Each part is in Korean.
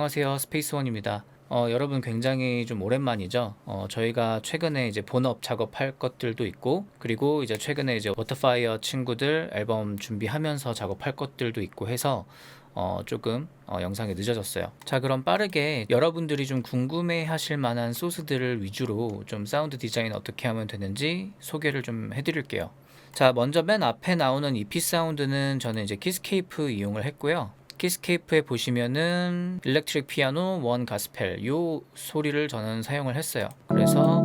안녕하세요. 스페이스원입니다. 여러분 굉장히 좀 오랜만이죠. 저희가 최근에 이제 본업 작업할 것들도 있고, 그리고 이제 최근에 이제 워터파이어 친구들 앨범 준비하면서 작업할 것들도 있고 해서 조금 영상이 늦어졌어요. 자, 그럼 빠르게 여러분들이 좀 궁금해 하실 만한 소스들을 위주로 좀 사운드 디자인 어떻게 하면 되는지 소개를 좀 해드릴게요. 자, 먼저 맨 앞에 나오는 EP 사운드는 저는 이제 키스케이프 이용을 했고요. 키스케이프에 보시면은 일렉트릭 피아노 원 가스펠 요 소리를 저는 사용을 했어요. 그래서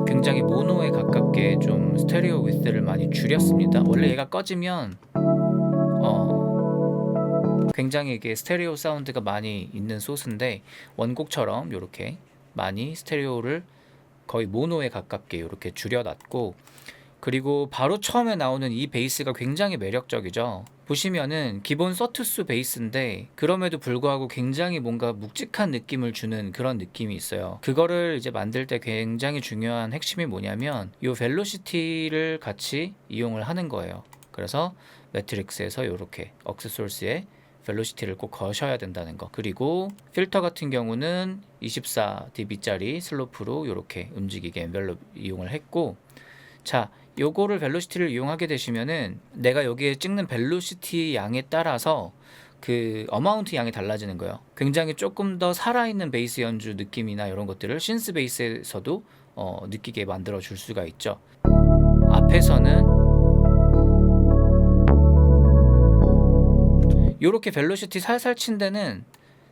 굉장히 모노에 가깝게 좀 스테레오 위스를 많이 줄였습니다. 원래 얘가 꺼지면 굉장히 이게 스테레오 사운드가 많이 있는 소스인데, 원곡처럼 이렇게 많이 스테레오를 거의 모노에 가깝게 이렇게 줄여놨고, 그리고 바로 처음에 나오는 이 베이스가 굉장히 매력적이죠. 보시면은 기본 서투스 베이스인데 그럼에도 불구하고 굉장히 뭔가 묵직한 느낌을 주는 그런 느낌이 있어요. 그거를 이제 만들 때 굉장히 중요한 핵심이 뭐냐면 이 벨로시티를 같이 이용을 하는 거예요. 그래서 매트릭스에서 이렇게 억스 소스에 벨로시티를 꼭 거셔야 된다는 거. 그리고 필터 같은 경우는 24dB짜리 슬로프로 이렇게 움직이게 엔벨롭 이용을 했고, 자, 요거를 벨로시티를 이용하게 되시면은 내가 여기에 찍는 벨로시티 양에 따라서 그 어마운트 양이 달라지는 거예요. 굉장히 조금 더 살아있는 베이스 연주 느낌이나 이런 것들을 신스 베이스에서도 느끼게 만들어 줄 수가 있죠. 앞에서는 요렇게 벨로시티 살살 친 데는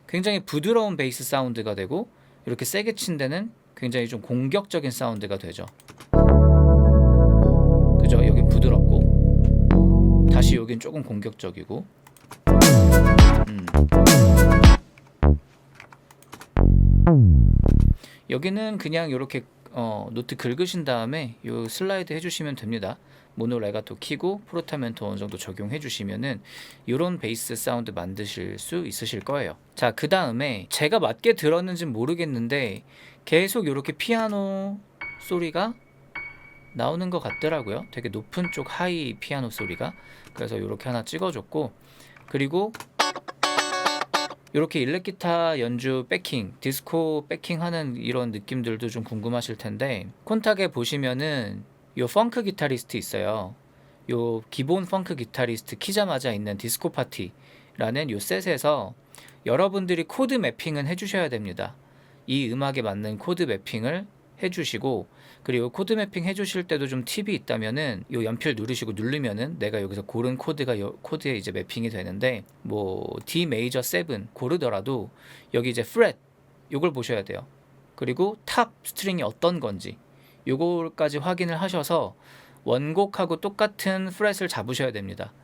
굉장히 부드러운 베이스 사운드가 되고, 이렇게 세게 친 데는 굉장히 좀 공격적인 사운드가 되죠. 그죠? 여긴 부드럽고, 다시 여긴 조금 공격적이고. 여기는 그냥 이렇게 노트 긁으신 다음에 요 슬라이드 해주시면 됩니다. 모노 레가토 키고 포르타멘토 어느 정도 적용해 주시면은 이런 베이스 사운드 만드실 수 있으실 거예요. 자, 그 다음에 제가 맞게 들었는지는 모르겠는데 계속 이렇게 피아노 소리가 나오는 것 같더라고요. 되게 높은 쪽 하이 피아노 소리가. 그래서 이렇게 하나 찍어줬고, 그리고 이렇게 일렉기타 연주 백킹, 디스코 백킹 하는 이런 느낌들도 좀 궁금하실 텐데, 콘탁에 보시면은 요 펑크 기타리스트 있어요. 요 기본 펑크 기타리스트 키자마자 있는 디스코 파티라는 요 셋에서 여러분들이 코드 매핑은 해주셔야 됩니다. 이 음악에 맞는 코드 매핑을 해주시고, 그리고 코드 매핑 해주실 때도 좀 팁이 있다면은 요 연필 누르시고 누르면은 내가 여기서 고른 코드가 요 코드에 이제 매핑이 되는데, 뭐 D 메이저 7 고르더라도 여기 이제 프렛 요걸 보셔야 돼요. 그리고 탑 스트링이 어떤 건지 요거까지 확인을 하셔서 원곡하고 똑같은 프렛을 잡으셔야 됩니다.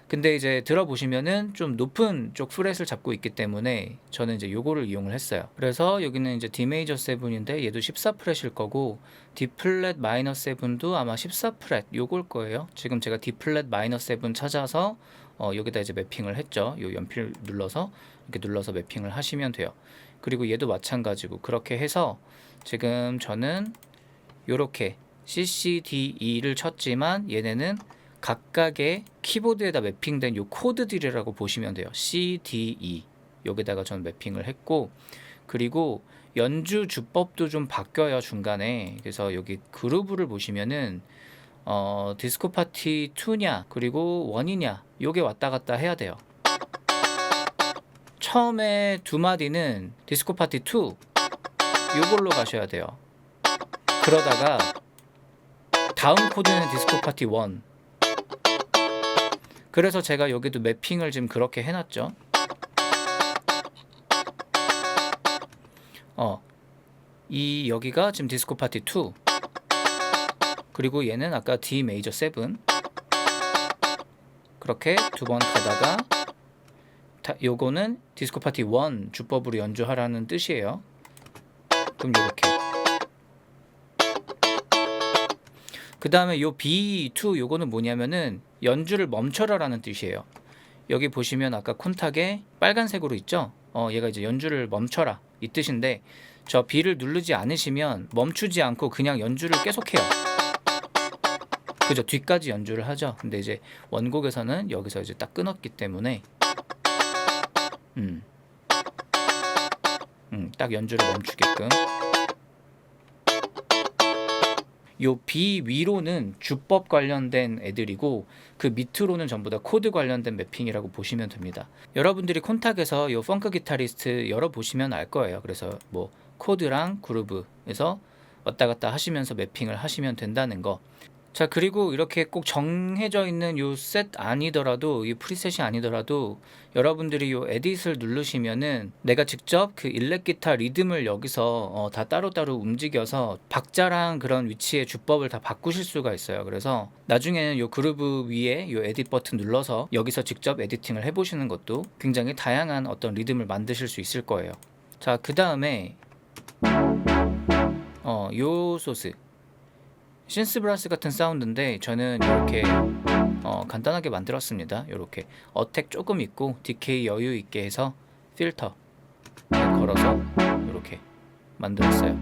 근데 이제 들어보시면은 좀 높은 쪽 프렛을 잡고 있기 때문에 저는 이제 요거를 이용을 했어요. 그래서 여기는 이제 D 메이저 7인데 얘도 14프렛일 거고, D 플랫 마이너 7도 아마 14프렛 요걸 거예요. 지금 제가 D 플랫 마이너 7 찾아서 여기다 이제 매핑을 했죠. 요 연필 눌러서 이렇게 눌러서 매핑을 하시면 돼요. 그리고 얘도 마찬가지고, 그렇게 해서 지금 저는 요렇게 CCDE를 쳤지만 얘네는 각각의 키보드에다 매핑된 요 코드들이라고 보시면 돼요. C, D, E 여기다가 전 매핑을 했고, 그리고 연주 주법도 좀 바뀌어요 중간에. 그래서 여기 그루브를 보시면은 디스코 파티 2냐 그리고 1이냐 요게 왔다 갔다 해야 돼요. 처음에 두 마디는 디스코 파티 2 요걸로 가셔야 돼요. 그러다가 다음 코드는 디스코 파티 1. 그래서 제가 여기도 매핑을 지금 그렇게 해놨죠. 이 여기가 지금 디스코 파티 2, 그리고 얘는 아까 D 메이저 7. 그렇게 두 번 가다가 요거는 디스코 파티 1 주법으로 연주하라는 뜻이에요. 그럼 요렇게. 그 다음에 요 B2 요거는 뭐냐면은 연주를 멈춰라라는 뜻이에요. 여기 보시면 아까 콘탁에 빨간색으로 있죠? 얘가 이제 연주를 멈춰라 이 뜻인데, 저 B를 누르지 않으시면 멈추지 않고 그냥 연주를 계속해요. 그죠? 뒤까지 연주를 하죠. 근데 이제 원곡에서는 여기서 이제 딱 끊었기 때문에 딱 연주를 멈추게끔. 요 B 위로는 주법 관련된 애들이고 그 밑으로는 전부 다 코드 관련된 매핑이라고 보시면 됩니다. 여러분들이 콘탁에서 요 펑크 기타리스트 열어보시면 알 거예요. 그래서 뭐 코드랑 그루브에서 왔다 갔다 하시면서 매핑을 하시면 된다는 거. 자, 그리고 이렇게 꼭 정해져 있는 요 셋 아니더라도, 이 프리셋이 아니더라도 여러분들이 요 에딧을 누르시면은 내가 직접 그 일렉 기타 리듬을 여기서 다 따로따로 움직여서 박자랑 그런 위치의 주법을 다 바꾸실 수가 있어요. 그래서 나중에는 요 그루브 위에 요 에딧 버튼 눌러서 여기서 직접 에디팅을 해보시는 것도 굉장히 다양한 어떤 리듬을 만드실 수 있을 거예요. 자, 그 다음에 요 소스 신스브라스 같은 사운드인데 저는 이렇게 간단하게 만들었습니다. 이렇게 어택 조금 있고 디케이 여유 있게 해서 필터 걸어서 이렇게 만들었어요.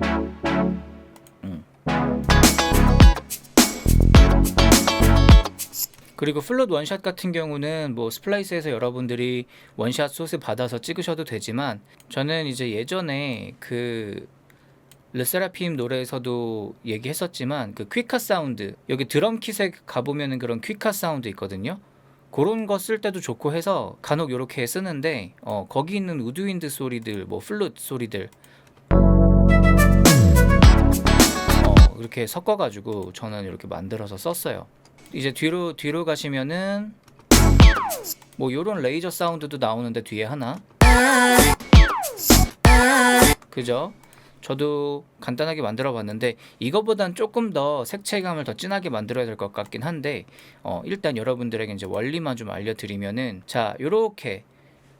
그리고 플룻 원샷 같은 경우는 뭐 스플라이스에서 여러분들이 원샷 소스 받아서 찍으셔도 되지만 저는 이제 예전에 그 르세라핌 노래에서도 얘기했었지만 그 퀵카 사운드, 여기 드럼킷에 가보면은 그런 퀵카 사운드 있거든요. 그런 거 쓸 때도 좋고 해서 간혹 이렇게 쓰는데 거기 있는 우드윈드 소리들, 뭐 플룻 소리들 이렇게 섞어가지고 저는 이렇게 만들어서 썼어요. 이제 뒤로 가시면은 뭐 요런 레이저 사운드도 나오는데 뒤에 하나, 그죠? 저도 간단하게 만들어 봤는데 이거보단 조금 더 색채감을 더 진하게 만들어야 될 것 같긴 한데 일단 여러분들에게 이제 원리만 좀 알려드리면은, 자, 요렇게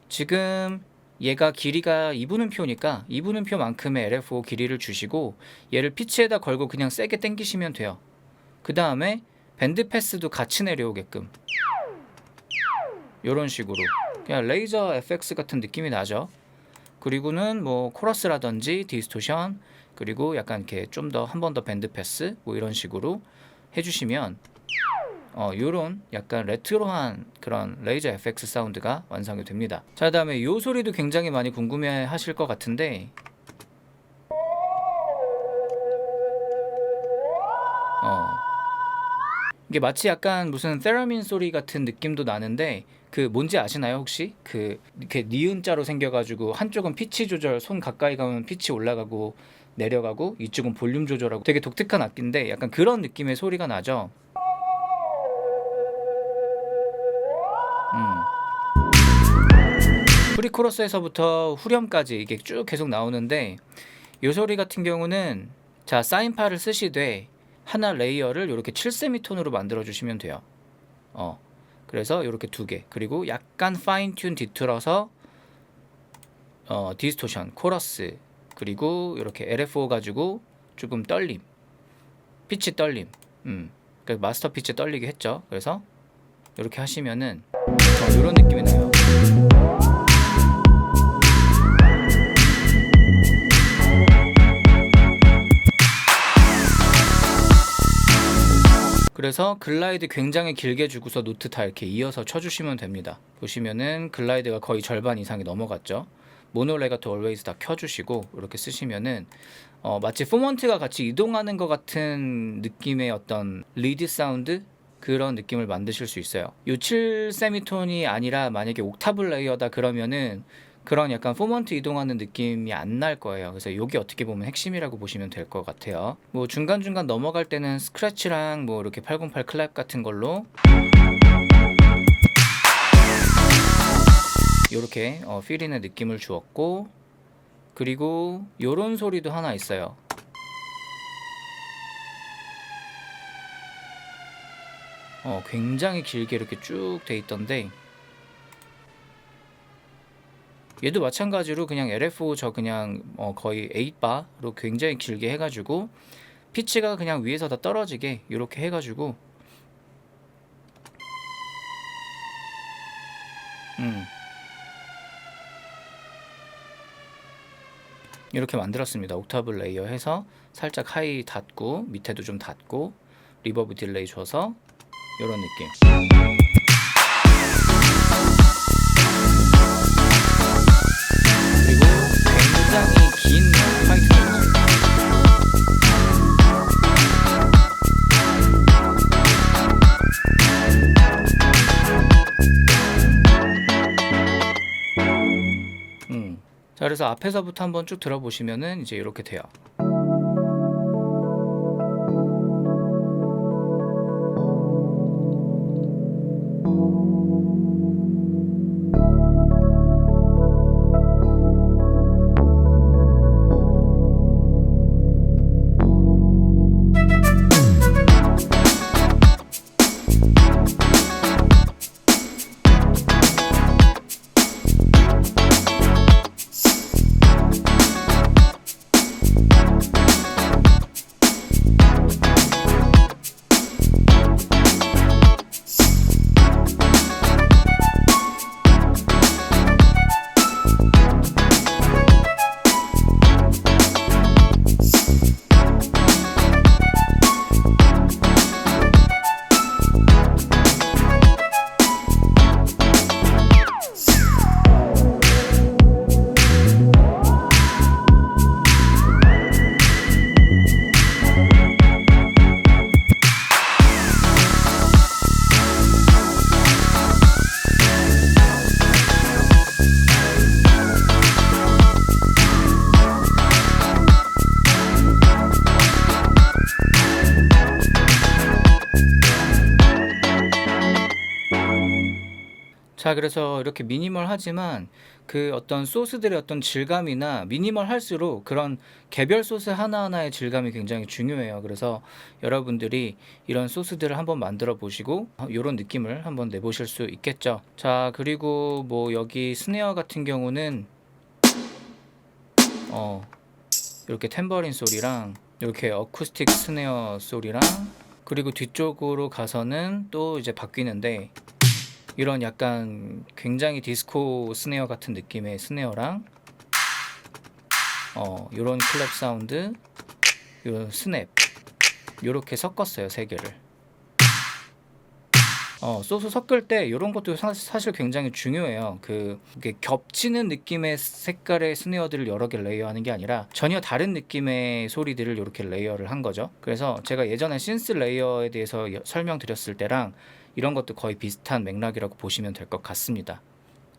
지금 얘가 길이가 2분음표니까 2분음표만큼의 LFO 길이를 주시고 얘를 피치에다 걸고 그냥 세게 당기시면 돼요. 그 다음에 밴드 패스도 같이 내려오게끔 요런 식으로 그냥 레이저 FX 같은 느낌이 나죠. 그리고는 뭐 코러스라든지 디스토션, 그리고 약간 이렇게 좀 더 한 번 더 밴드 패스 뭐 이런 식으로 해주시면 요런 약간 레트로한 그런 레이저 FX 사운드가 완성이 됩니다. 자, 다음에 요 소리도 굉장히 많이 궁금해 하실 것 같은데 이게 마치 약간 무슨 테라민 소리 같은 느낌도 나는데 그 뭔지 아시나요 혹시? 그 이렇게 니은자로 생겨가지고 한쪽은 피치 조절, 손 가까이 가면 피치 올라가고 내려가고 이쪽은 볼륨 조절하고 되게 독특한 악기인데 약간 그런 느낌의 소리가 나죠. 프리코러스에서부터 후렴까지 이게 쭉 계속 나오는데 이 소리 같은 경우는 자, 사인파를 쓰시되 하나 레이어를 이렇게 7세미 톤으로 만들어 주시면 돼요. 그래서 이렇게 두 개, 그리고 약간 파인 튠 뒤틀어서 디스토션, 코러스, 그리고 이렇게 LFO 가지고 조금 떨림, 피치 떨림, 그러니까 마스터 피치 떨리게 했죠. 그래서 이렇게 하시면은 이런 느낌이 나요. 그래서 글라이드 굉장히 길게 주고서 노트 다 이렇게 이어서 쳐주시면 됩니다. 보시면은 글라이드가 거의 절반 이상이 넘어갔죠. 모노 레가토 얼웨이즈 다 켜주시고 이렇게 쓰시면은 마치 포먼트가 같이 이동하는 것 같은 느낌의 어떤 리드 사운드, 그런 느낌을 만드실 수 있어요. 요 7세미톤이 아니라 만약에 옥타브 레이어다 그러면은 그런 약간 포먼트 이동하는 느낌이 안 날 거예요. 그래서 이게 어떻게 보면 핵심이라고 보시면 될 것 같아요. 뭐 중간중간 넘어갈 때는 스크래치랑 뭐 이렇게 808 클랩 같은 걸로 이렇게 필인의 느낌을 주었고, 그리고 요런 소리도 하나 있어요. 굉장히 길게 이렇게 쭉 돼 있던데 얘도 마찬가지로 그냥 LFO 저 그냥 거의 8바로 굉장히 길게 해가지고 피치가 그냥 위에서 다 떨어지게 이렇게 해가지고 이렇게 만들었습니다. 옥타브 레이어 해서 살짝 하이 닫고 밑에도 좀 닫고 리버브 딜레이 줘서 이런 느낌. 그래서 앞에서부터 한번 쭉 들어보시면은 이제 이렇게 돼요. 자, 그래서 이렇게 미니멀하지만 그 어떤 소스들의 어떤 질감이나 미니멀할수록 그런 개별 소스 하나하나의 질감이 굉장히 중요해요. 그래서 여러분들이 이런 소스들을 한번 만들어 보시고 요런 느낌을 한번 내보실 수 있겠죠. 자, 그리고 뭐 여기 스네어 같은 경우는 이렇게 탬버린 소리랑 이렇게 어쿠스틱 스네어 소리랑, 그리고 뒤쪽으로 가서는 또 이제 바뀌는데 이런 약간 굉장히 디스코 스네어 같은 느낌의 스네어랑 요런 클랩 사운드, 요런 스냅, 요렇게 섞었어요, 세 개를. 소스 섞을 때 요런 것도 사실 굉장히 중요해요. 이게 겹치는 느낌의 색깔의 스네어들을 여러 개 레이어하는 게 아니라 전혀 다른 느낌의 소리들을 이렇게 레이어를 한 거죠. 그래서 제가 예전에 신스 레이어에 대해서 설명드렸을 때랑 이런 것도 거의 비슷한 맥락이라고 보시면 될 것 같습니다.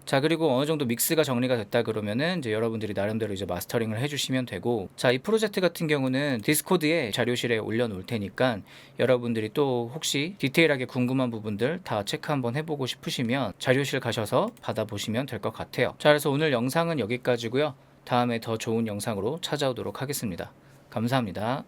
자, 그리고 어느 정도 믹스가 정리가 됐다 그러면은 이제 여러분들이 나름대로 이제 마스터링을 해주시면 되고, 자, 이 프로젝트 같은 경우는 디스코드에 자료실에 올려놓을 테니까 여러분들이 또 혹시 디테일하게 궁금한 부분들 다 체크 한번 해보고 싶으시면 자료실 가셔서 받아보시면 될 것 같아요. 자, 그래서 오늘 영상은 여기까지고요. 다음에 더 좋은 영상으로 찾아오도록 하겠습니다. 감사합니다.